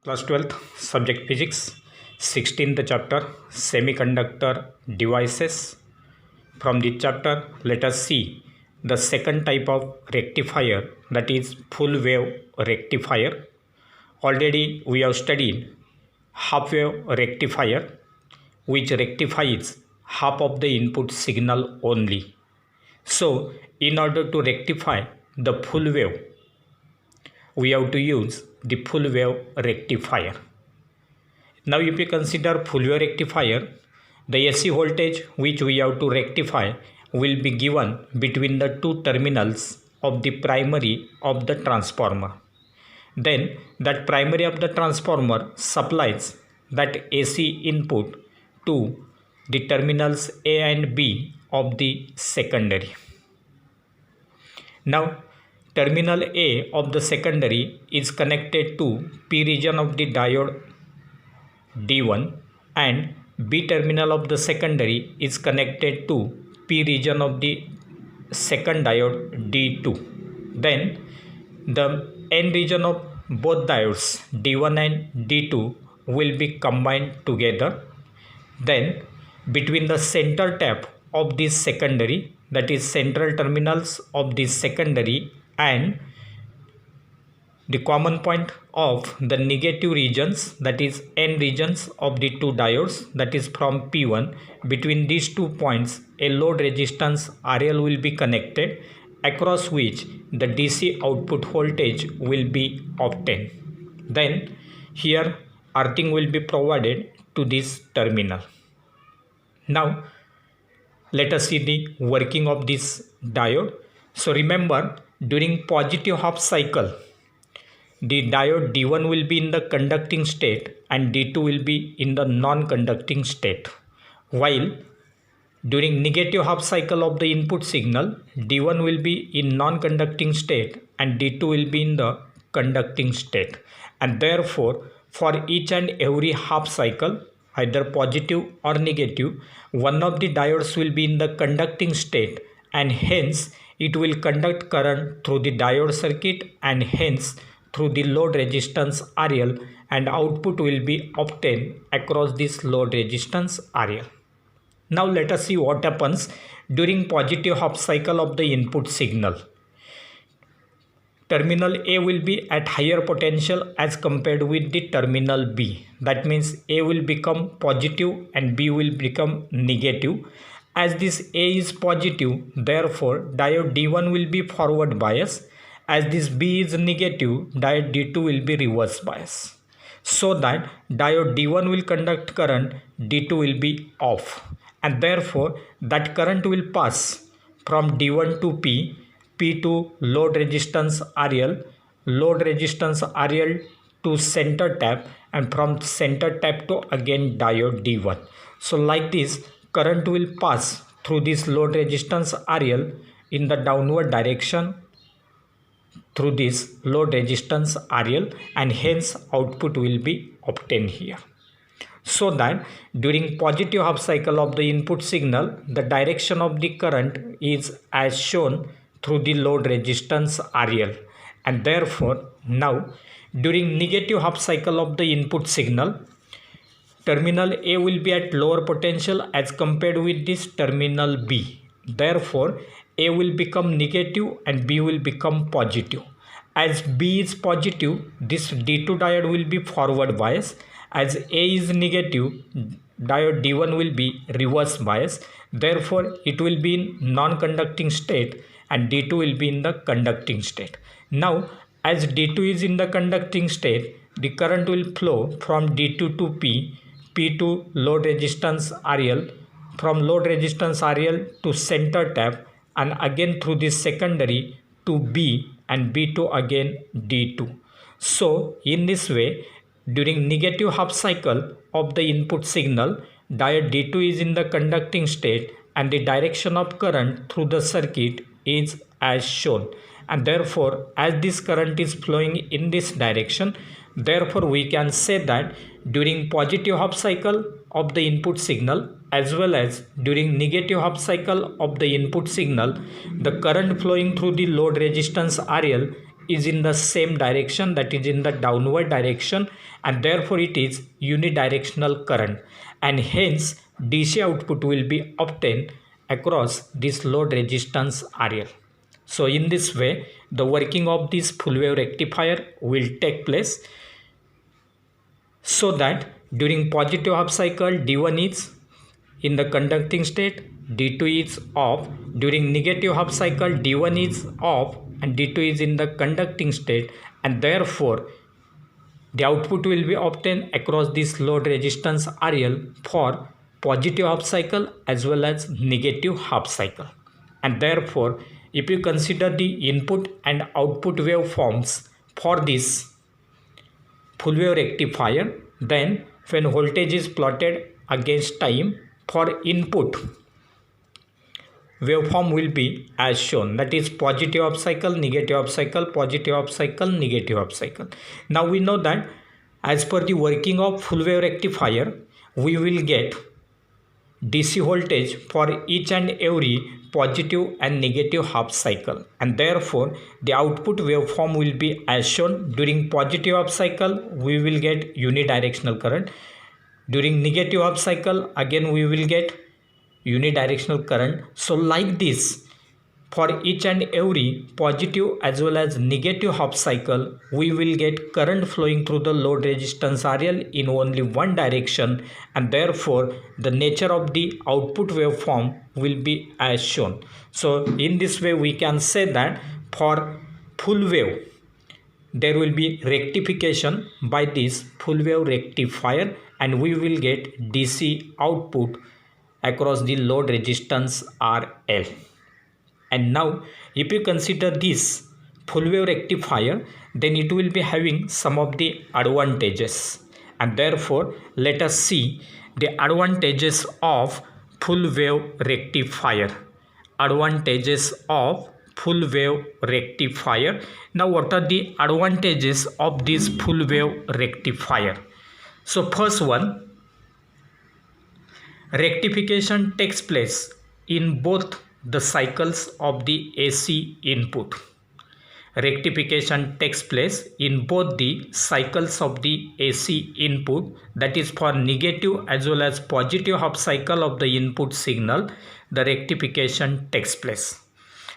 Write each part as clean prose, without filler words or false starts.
Class 12th, subject physics, 16th chapter, semiconductor devices. From this chapter, let us see the second type of rectifier, that is full wave rectifier. Already we have studied half wave rectifier, which rectifies half of the input signal only. So, in order to rectify the full wave, we have to use the full wave rectifier. Now if you consider full wave rectifier, the AC voltage which we have to rectify will be given between the two terminals of the primary of the transformer. Then that primary of the transformer supplies that AC input to the terminals A and B of the secondary. Now terminal A of the secondary is connected to P region of the diode D1 and B terminal of the secondary is connected to P region of the second diode D2. Then the N region of both diodes D1 and D2 will be combined together. Then between the center tap of this secondary, that is central terminals of this secondary, and the common point of the negative regions, that is N regions of the two diodes, that is from P1, between these 2 points a load resistance RL will be connected, across which the DC output voltage will be obtained. Then here earthing will be provided to this terminal. Now let us see the working of this diode. So remember, during positive half cycle, the diode D1 will be in the conducting state and D2 will be in the non-conducting state, while during negative half cycle of the input signal, D1 will be in non-conducting state and D2 will be in the conducting state. And therefore, for each and every half cycle, either positive or negative, one of the diodes will be in the conducting state, and hence it will conduct current through the diode circuit and hence through the load resistance RL, and output will be obtained across this load resistance RL. Now let us see what happens during positive half cycle of the input signal. Terminal A will be at higher potential as compared with the terminal B. That means A will become positive and B will become negative. As this A is positive, therefore diode D1 will be forward bias. As this B is negative, diode D2 will be reverse bias. So that diode D1 will conduct current, D2 will be off. And therefore that current will pass from D1 to P, P to load resistance RL, load resistance RL to center tap, and from center tap to again diode D1. So like this, current will pass through this load resistance RL in the downward direction through this load resistance RL, and hence output will be obtained here. So that during positive half cycle of the input signal, the direction of the current is as shown through the load resistance RL, and therefore now during negative half cycle of the input signal, terminal A will be at lower potential as compared with this terminal B. Therefore A will become negative and B will become positive. As B is positive, this D2 diode will be forward bias. As A is negative, diode D1 will be reverse bias. Therefore it will be in non-conducting state and D2 will be in the conducting state. Now as D2 is in the conducting state, the current will flow from D2 to P, P to load resistance RL, from load resistance RL to center tap, and again through this secondary to B, and B to again D2. So in this way, during negative half cycle of the input signal, diode D2 is in the conducting state and the direction of current through the circuit is as shown. And therefore as this current is flowing in this direction, therefore we can say that during positive half cycle of the input signal as well as during negative half cycle of the input signal, the current flowing through the load resistance RL is in the same direction, that is in the downward direction, and therefore it is unidirectional current, and hence DC output will be obtained across this load resistance RL. So in this way the working of this full wave rectifier will take place, so that during positive half cycle D1 is in the conducting state, D2 is off. During negative half cycle D1 is off and D2 is in the conducting state, and therefore the output will be obtained across this load resistance RL for positive half cycle as well as negative half cycle. And therefore if you consider the input and output waveforms for this full wave rectifier, then when voltage is plotted against time, for input waveform will be as shown, that is positive half cycle, negative half cycle, positive half cycle, negative half cycle. Now we know that as per the working of full wave rectifier, we will get DC voltage for each and every positive and negative half cycle, and therefore the output waveform will be as shown. During positive half cycle we will get unidirectional current, during negative half cycle again we will get unidirectional current. So like this, for each and every positive as well as negative half cycle, we will get current flowing through the load resistance RL in only one direction, and therefore the nature of the output waveform will be as shown. So in this way we can say that for full wave there will be rectification by this full wave rectifier, and we will get DC output across the load resistance RL. And now if you consider this full wave rectifier, then it will be having some of the advantages, and therefore let us see the advantages of full wave rectifier. Advantages of full wave rectifier. Now what are the advantages of this full wave rectifier? So first one, rectification takes place in both the cycles of the AC input. Rectification takes place in both the cycles of the AC input, that is for negative as well as positive half cycle of the input signal, the rectification takes place.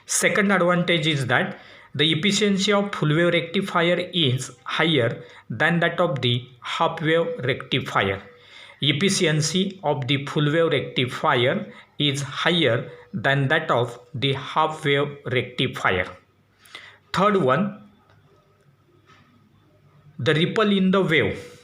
Second advantage is that the efficiency of full wave rectifier is higher than that of the half wave rectifier. Efficiency of the full wave rectifier is higher than that of the half wave rectifier. Third one, the ripple in the wave,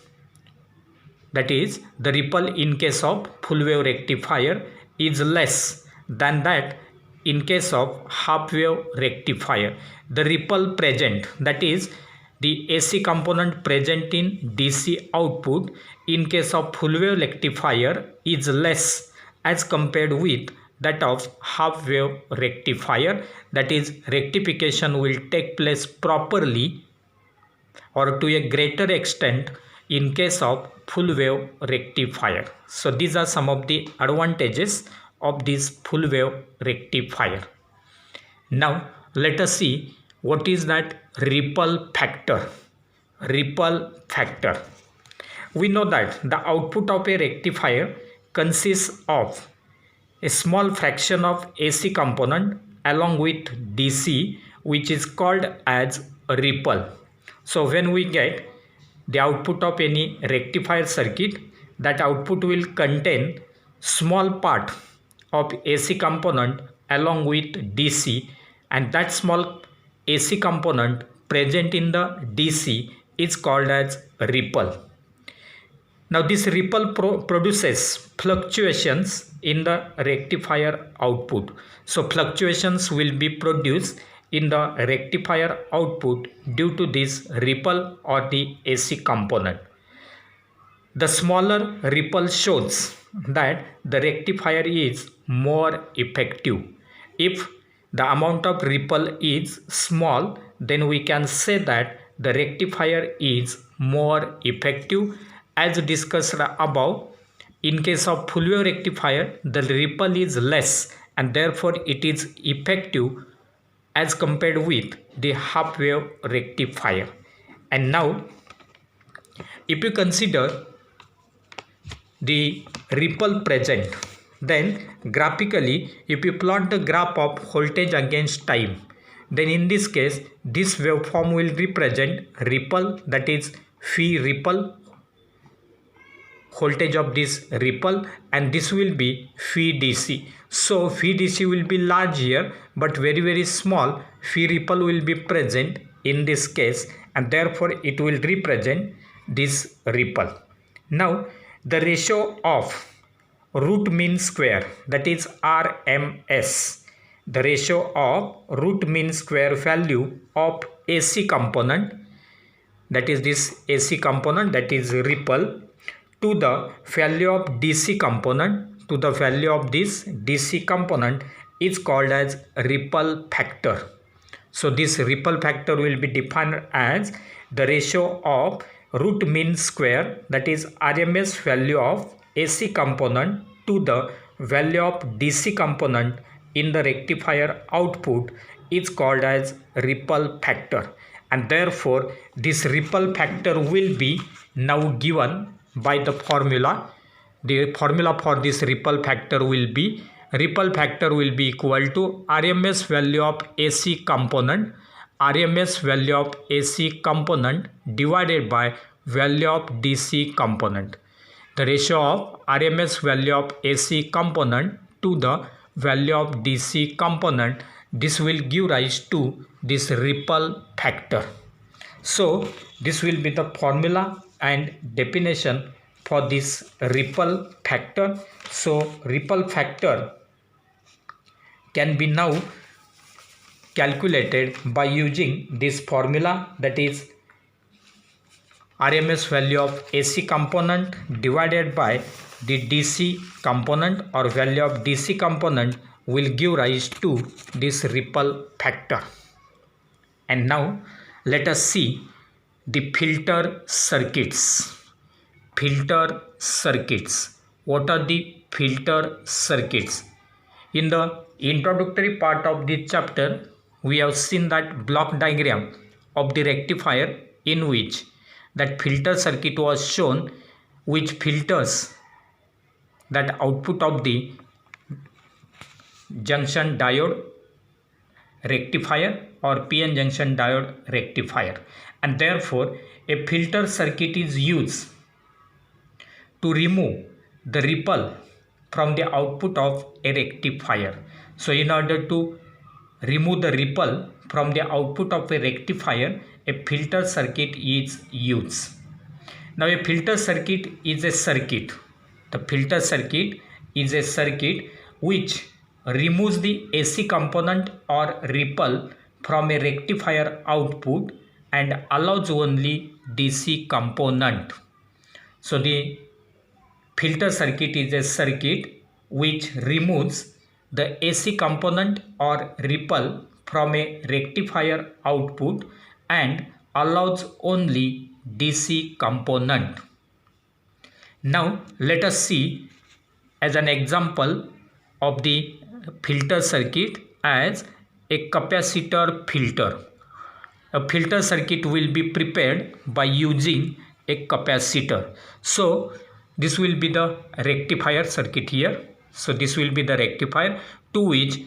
that is the ripple in case of full wave rectifier is less than that in case of half wave rectifier. The ripple present, that is the AC component present in DC output in case of full wave rectifier is less as compared with that of half wave rectifier, that is rectification will take place properly or to a greater extent in case of full wave rectifier. So these are some of the advantages of this full wave rectifier. Now let us see what is that ripple factor. Ripple factor. We know that the output of a rectifier consists of a small fraction of AC component along with DC, which is called as a ripple. So when we get the output of any rectifier circuit, that output will contain small part of AC component along with DC, and that small AC component present in the DC is called as ripple. Now this ripple produces fluctuations in the rectifier output. So fluctuations will be produced in the rectifier output due to this ripple or the AC component. The smaller ripple shows that the rectifier is more effective. If the amount of ripple is small, then we can say that the rectifier is more effective. As discussed above, in case of full wave rectifier, the ripple is less and therefore it is effective as compared with the half wave rectifier. And now if you consider the ripple present, then graphically if you plot the graph of voltage against time, then in this case this waveform will represent ripple, that is phi ripple, voltage of this ripple, and this will be phi dc. So phi dc will be large here, but very small phi ripple will be present in this case, and therefore it will represent this ripple. Now the ratio of root mean square, that is RMS, the ratio of root mean square value of AC component, that is this AC component, that is ripple, to the value of DC component, to the value of this DC component is called as ripple factor. So this ripple factor will be defined as the ratio of root mean square, that is RMS value of AC component, to the value of DC component in the rectifier output is called as ripple factor. And therefore this ripple factor will be now given by the formula. The formula for this ripple factor will be equal to RMS value of AC component, RMS value of AC component divided by value of DC component. The ratio of RMS value of AC component to the value of DC component, this will give rise to this ripple factor. So this will be the formula and definition for this ripple factor. So ripple factor can be now calculated by using this formula, that is RMS value of AC component divided by the DC component, or value of DC component, will give rise to this ripple factor. And now let us see the filter circuits. Filter circuits. What are the filter circuits? In the introductory part of this chapter, we have seen that block diagram of the rectifier in which that filter circuit was shown, which filters that output of the junction diode rectifier or PN junction diode rectifier. And therefore a filter circuit is used to remove the ripple from the output of a rectifier. So in order to remove the ripple from the output of a rectifier, a filter circuit is used. Now a filter circuit is a circuit. The filter circuit is a circuit which removes the AC component or ripple from a rectifier output and allows only DC component. So the filter circuit is a circuit which removes the AC component or ripple from a rectifier output and allows only DC component. Now let us see as an example of the filter circuit as a capacitor filter. A filter circuit will be prepared by using a capacitor. So this will be the rectifier circuit here. So this will be the rectifier to which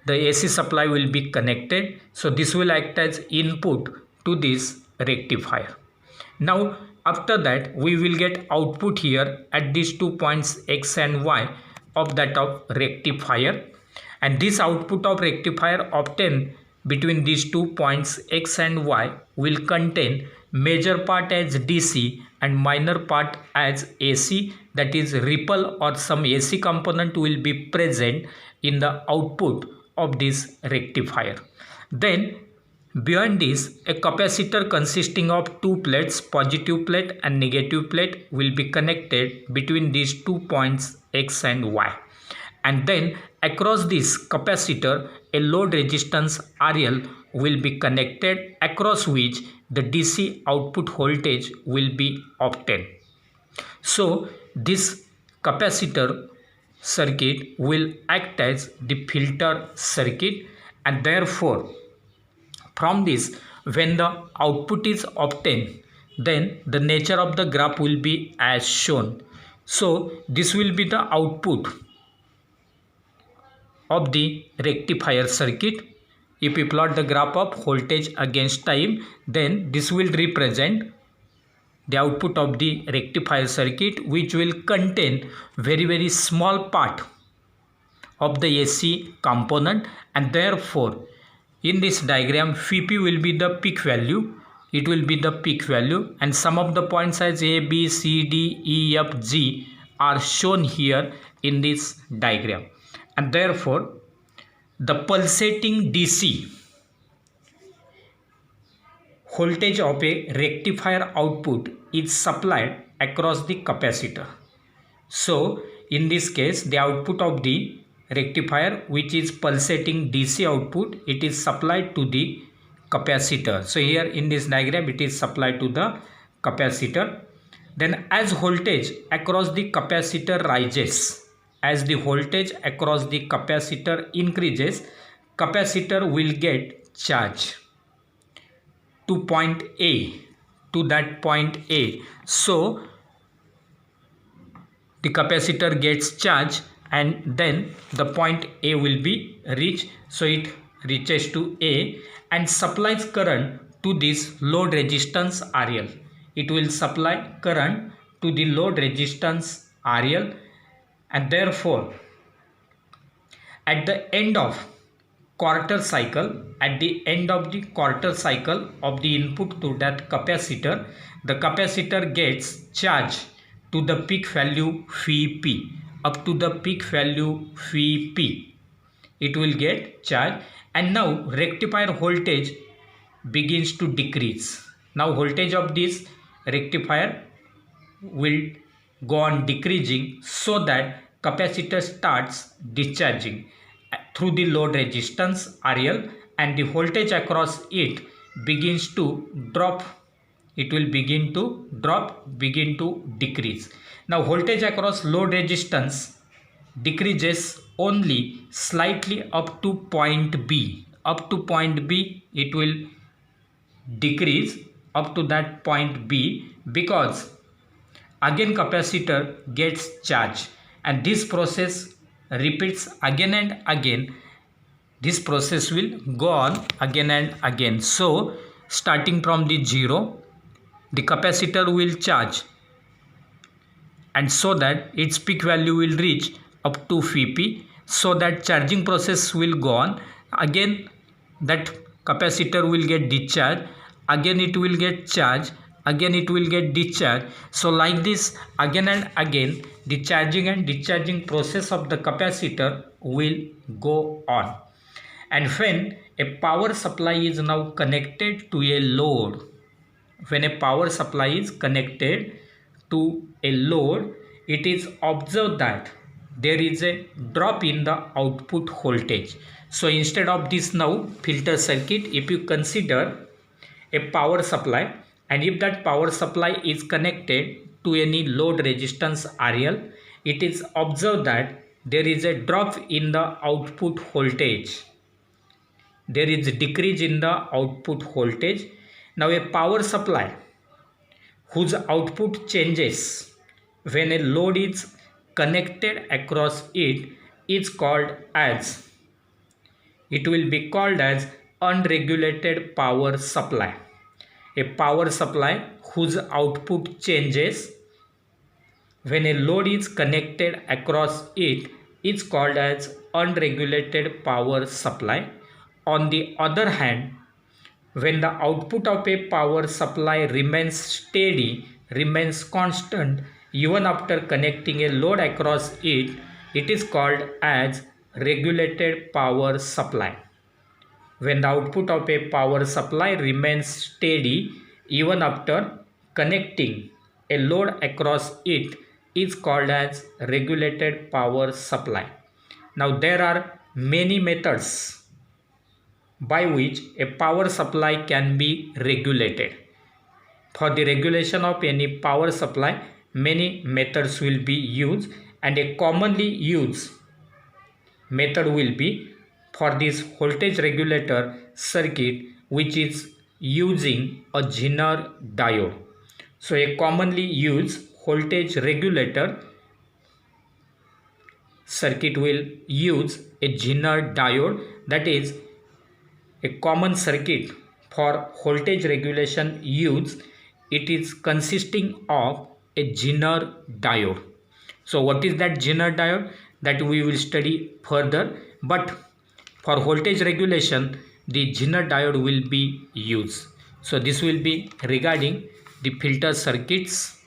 the AC supply will be connected. So this will act as input to this rectifier. Now after that we will get output here at these 2 points X and Y of that of rectifier, and this output of rectifier obtained between these 2 points X and Y will contain major part as DC and minor part as AC, that is ripple or some AC component will be present in the output of this rectifier. Then beyond this, a capacitor consisting of 2 plates, positive plate and negative plate, will be connected between these 2 points X and Y. And then across this capacitor, a load resistance RL will be connected, across which the DC output voltage will be obtained. So this capacitor circuit will act as the filter circuit, and therefore From this, when the output is obtained, then the nature of the graph will be as shown. So this will be the output of the rectifier circuit. If we plot the graph of voltage against time, then this will represent the output of the rectifier circuit, which will contain very small part of the AC component, and therefore in this diagram Vp will be the peak value. It will be the peak value, and some of the points as A, B, C, D, E, F, G are shown here in this diagram, and therefore the pulsating DC voltage of a rectifier output is supplied across the capacitor. So in this case, the output of the rectifier, which is pulsating DC output, it is supplied to the capacitor. So here in this diagram it is supplied to the capacitor. Then as voltage across the capacitor rises, as the voltage across the capacitor increases, capacitor will get charge to point A, to that point A. So the capacitor gets charged, and then the point A will be reached. So it reaches to A and supplies current to this load resistance RL. It will supply current to the load resistance RL, and therefore at the end of quarter cycle, at the end of the quarter cycle of the input to that capacitor, the capacitor gets charged to the peak value Vp, up to the peak value Vp. It will get charged, and now rectifier voltage begins to decrease. Now voltage of this rectifier will go on decreasing, so that capacitor starts discharging through the load resistance RL, and the voltage across it begins to drop. It will begin to drop, begin to decrease. Now voltage across load resistance decreases only slightly up to point B. Up to point B it will decrease up to that point B, because again capacitor gets charged, and this process repeats again and again. This process will go on again and again. So starting from the 0, the capacitor will charge, and so that its peak value will reach up to Vp. So that charging process will go on. Again that capacitor will get discharged, again it will get charged, again it will get discharged. So like this again and again, the charging and discharging process of the capacitor will go on. And when a power supply is now connected to a load, when a power supply is connected to a load, it is observed that there is a drop in the output voltage. So instead of this now filter circuit, if you consider a power supply, and if that power supply is connected to any load resistance RL, it is observed that there is a drop in the output voltage. There is a decrease in the output voltage. Now a power supply whose output changes when a load is connected across it is called as, it will be called as unregulated power supply. A power supply whose output changes when a load is connected across it is called as unregulated power supply. On the other hand, when the output of a power supply remains steady, remains constant even after connecting a load across it, it is called as regulated power supply. When the output of a power supply remains steady even after connecting a load across it is called as regulated power supply. Now there are many methods by which a power supply can be regulated. For the regulation of any power supply, many methods will be used, and a commonly used method will be, for this voltage regulator circuit, which is using a Zener diode. So a commonly used voltage regulator circuit will use a Zener diode, that is a common circuit for voltage regulation use. It is consisting of a Zener diode. So what is that Zener diode? That we will study further, but for voltage regulation the Zener diode will be used. So this will be regarding the filter circuits,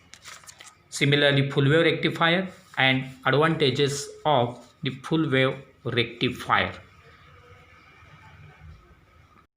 similarly full wave rectifier and advantages of the full wave rectifier.